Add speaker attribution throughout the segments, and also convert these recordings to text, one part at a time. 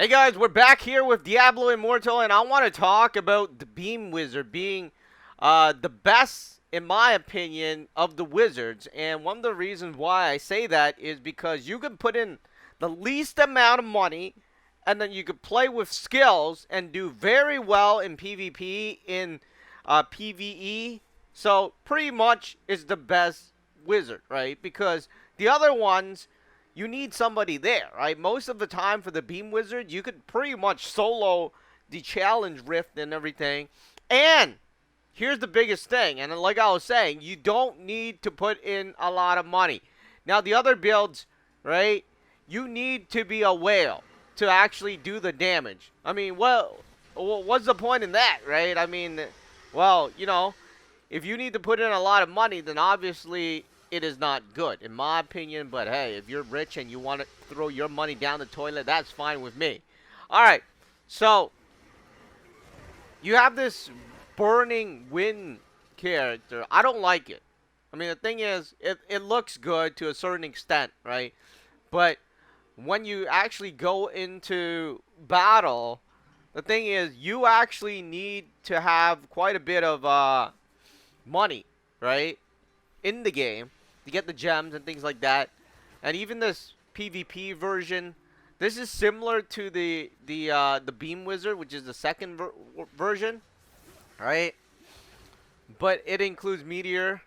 Speaker 1: Hey guys, we're back here with Diablo Immortal, and I want to talk about the Beam Wizard being the best, in my opinion, of the wizards. And one of the reasons why I say that is because you can put in the least amount of money, and then you could play with skills and do very well in PvP, in PvE. So pretty much is the best wizard, right? Because the other ones you need somebody there, right? Most of the time for the Beam Wizard, you could pretty much solo the challenge rift and everything. And here's the biggest thing, and like I was saying, you don't need to put in a lot of money. Now, the other builds, right, you need to be a whale to actually do the damage. I mean, well, what's the point in that, right? I mean, well, if you need to put in a lot of money, then obviously it is not good, in my opinion. But hey, if you're rich and you want to throw your money down the toilet, that's fine with me. All right, so you have this burning wind character. I don't like it. I mean, the thing is, it looks good to a certain extent, right? But when you actually go into battle, the thing is, you actually need to have quite a bit of money, right, in the game to get the gems and things like that. And even this PvP version, this is similar to the Beam Wizard, which is the second version, right? But it includes Meteor,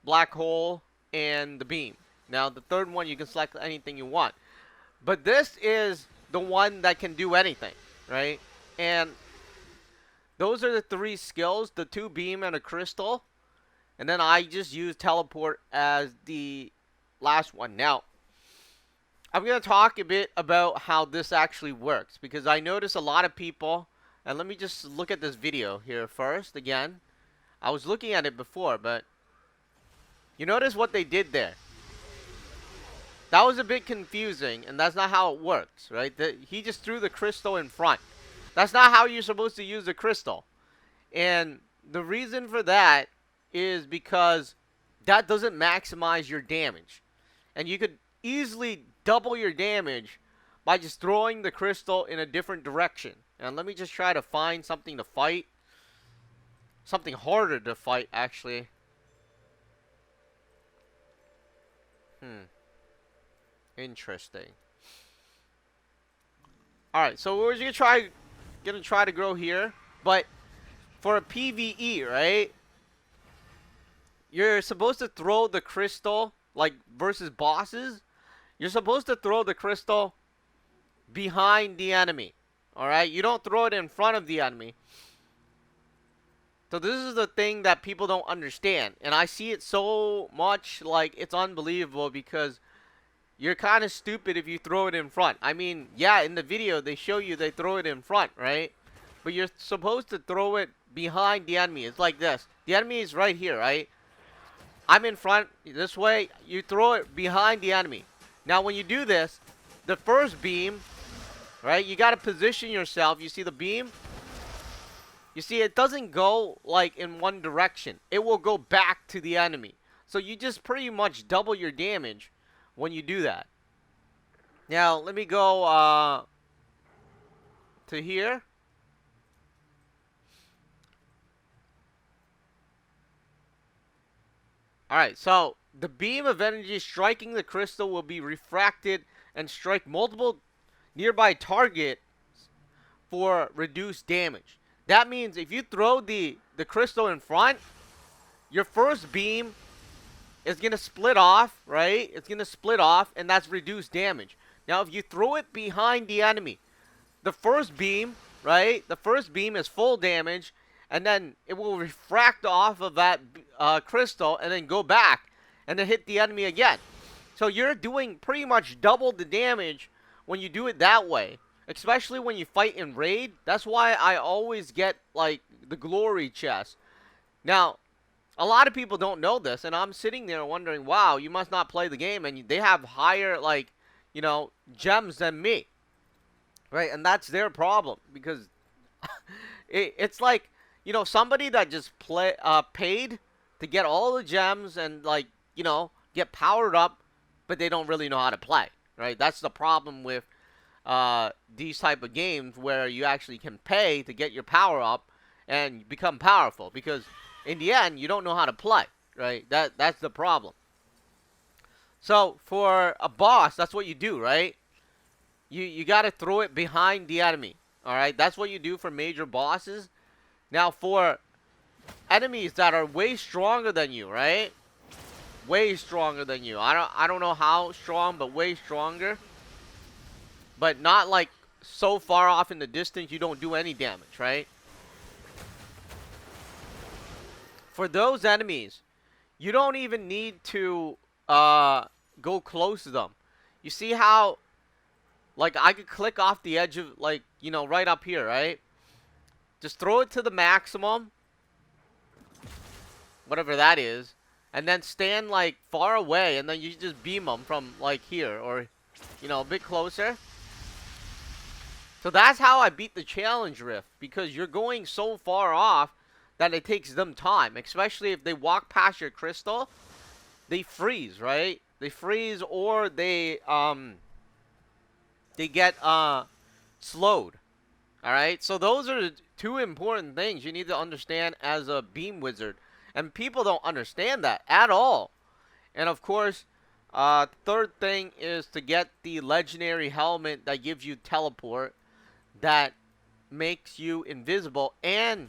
Speaker 1: Black Hole, and the Beam. Now the third one you can select anything you want, but this is the one that can do anything, right? And those are the three skills: the two Beam and a Crystal. And then I just use teleport as the last one. Now, I'm going to talk a bit about how this actually works, because I notice a lot of people, and let me just look at this video here first again. I was looking at it before, but you notice what they did there. That was a bit confusing, and that's not how it works, right? He just threw the crystal in front. That's not how you're supposed to use the crystal. And the reason for that is because that doesn't maximize your damage. And you could easily double your damage by just throwing the crystal in a different direction. And let me just try to find something to fight. Something harder to fight, actually. Interesting. Alright, so we're gonna try to grow here. But for a PvE, right? You're supposed to throw the crystal, like versus bosses. You're supposed to throw the crystal behind the enemy. Alright? You don't throw it in front of the enemy. So this is the thing that people don't understand. And I see it so much, like, it's unbelievable, because you're kind of stupid if you throw it in front. I mean, yeah, in the video they show you they throw it in front, right? But you're supposed to throw it behind the enemy. It's like this. The enemy is right here, right? I'm in front this way. You throw it behind the enemy. Now, when you do this, the first beam, right, you got to position yourself. You see the beam? You see, it doesn't go, like, in one direction. It will go back to the enemy. So you just pretty much double your damage when you do that. Now, let me go to here. Alright, so the beam of energy striking the crystal will be refracted and strike multiple nearby targets for reduced damage. That means if you throw the crystal in front, your first beam is going to split off, right? It's going to split off, and that's reduced damage. Now, if you throw it behind the enemy, the first beam, right? The first beam is full damage, and then it will refract off of that crystal and then go back and then hit the enemy again. So you're doing pretty much double the damage when you do it that way, especially when you fight in raid. That's why I always get, like, the glory chest. Now, a lot of people don't know this, and I'm sitting there wondering, wow, you must not play the game, and they have higher, like, gems than me, right? And that's their problem, because it's like, somebody that just paid to get all the gems and, like, get powered up, but they don't really know how to play, right? That's the problem with these type of games where you actually can pay to get your power up and become powerful, because in the end you don't know how to play, right? That's the problem. So for a boss, that's what you do, right? You got to throw it behind the enemy. All right, that's what you do for major bosses. Now for enemies that are way stronger than you, right? Way stronger than you. I don't know how strong, but way stronger. But not like so far off in the distance you don't do any damage, right? For those enemies, you don't even need to go close to them. You see how, like, I could click off the edge of, like, you know, right up here, right? Just throw it to the maximum, whatever that is, and then stand, like, far away, and then you just beam them from, like, here, or, you know, a bit closer. So that's how I beat the challenge rift, because you're going so far off that it takes them time, especially if they walk past your crystal. They freeze, right? They freeze, or they get slowed. All right, so those are the two important things you need to understand as a beam wizard, and people don't understand that at all. And of course, third thing is to get the legendary helmet that gives you teleport, that makes you invisible and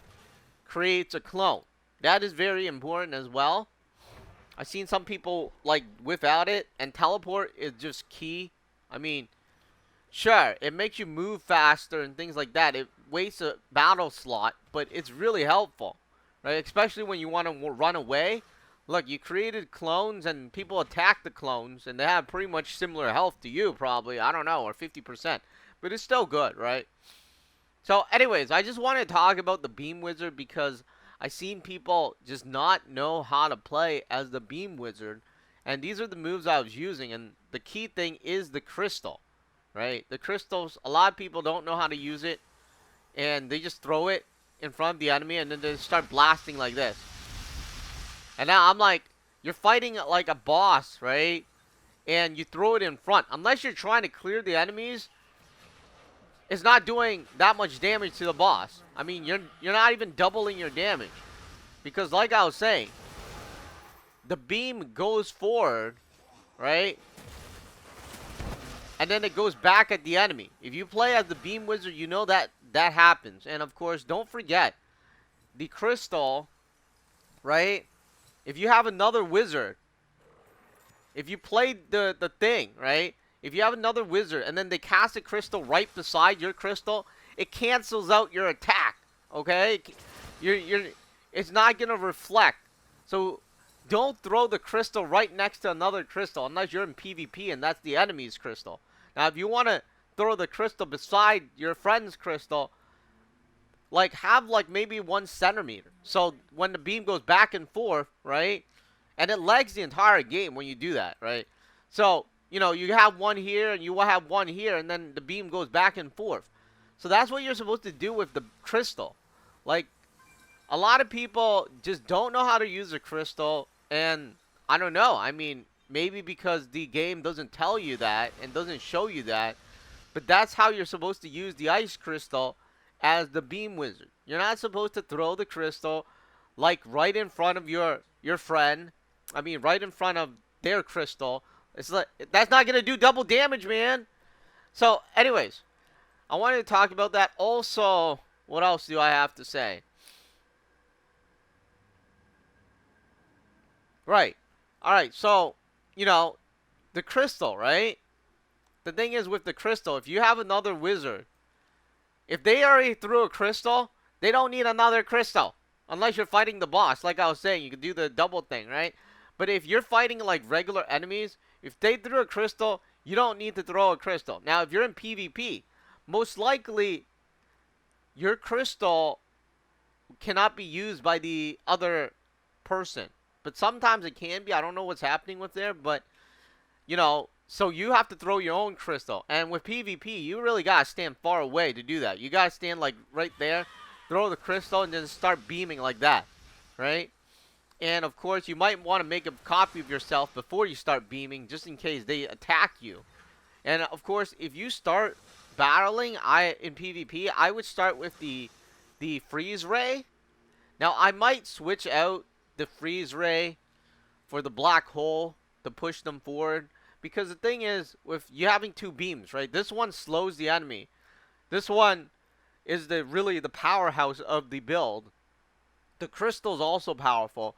Speaker 1: creates a clone. That is very important as well. I've seen some people like without it, and teleport is just key. I mean, sure, it makes you move faster and things like that. It wastes a battle slot, but it's really helpful, right? Especially when you want to run away. Look, you created clones, and people attack the clones, and they have pretty much similar health to you, probably. I don't know, or 50%. But it's still good, right? So, anyways, I just want to talk about the Beam Wizard because I've seen people just not know how to play as the Beam Wizard. And these are the moves I was using. And the key thing is the crystal, right? The crystals, a lot of people don't know how to use it. And they just throw it in front of the enemy, and then they start blasting like this. And now I'm like, you're fighting like a boss, right? And you throw it in front. Unless you're trying to clear the enemies, it's not doing that much damage to the boss. I mean, you're not even doubling your damage. Because like I was saying, the beam goes forward, right? And then it goes back at the enemy. If you play as the Beam Wizard, you know that that happens. And of course, don't forget, the crystal, right? If you have another wizard, if you play the thing, right? If you have another wizard and then they cast a crystal right beside your crystal, it cancels out your attack. Okay? It's not gonna reflect. So don't throw the crystal right next to another crystal unless you're in PvP and that's the enemy's crystal. Now, if you want to throw the crystal beside your friend's crystal, like have like maybe 1 centimeter. So when the beam goes back and forth, right? And it lags the entire game when you do that, right? So, you know, you have one here and you will have one here, and then the beam goes back and forth. So that's what you're supposed to do with the crystal. Like, a lot of people just don't know how to use a crystal, and I don't know. I mean, maybe because the game doesn't tell you that and doesn't show you that, but that's how you're supposed to use the ice crystal as the beam wizard. You're not supposed to throw the crystal like right in front of your friend. I mean, right in front of their crystal. It's like, that's not gonna do double damage, man. So, anyways, I wanted to talk about that. Also, what else do I have to say? Right. All right. So, you know, the crystal, right? The thing is with the crystal, if you have another wizard, if they already threw a crystal, they don't need another crystal. Unless you're fighting the boss. Like I was saying, you can do the double thing, right? But if you're fighting like regular enemies, if they threw a crystal, you don't need to throw a crystal. Now, if you're in PvP, most likely your crystal cannot be used by the other person. But sometimes it can be. I don't know what's happening with there, but you know, so you have to throw your own crystal. And with PvP, you really gotta stand far away to do that. You gotta stand like right there, throw the crystal, and then start beaming like that, right? And of course, you might want to make a copy of yourself before you start beaming, just in case they attack you. And of course, if you start battling, in PvP, I would start with the freeze ray. Now I might switch out the freeze ray for the black hole to push them forward, because the thing is, with you having two beams, right? This one slows the enemy. This one is really the powerhouse of the build. The crystal's also powerful,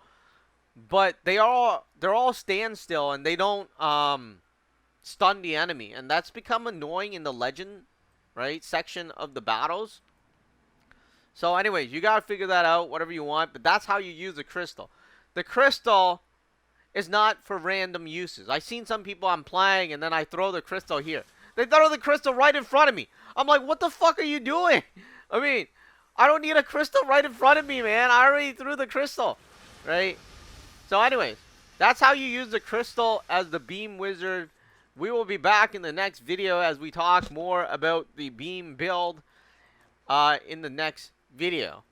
Speaker 1: but they're all standstill and they don't stun the enemy, and that's become annoying in the legend, right, section of the battles. So anyways, you gotta figure that out, whatever you want, but that's how you use the crystal. The crystal is not for random uses. I've seen some people, I'm playing and then I throw the crystal here. They throw the crystal right in front of me. I'm like, what the fuck are you doing? I mean, I don't need a crystal right in front of me, man. I already threw the crystal, right? So anyways, that's how you use the crystal as the beam wizard. We will be back in the next video as we talk more about the beam build in the next video.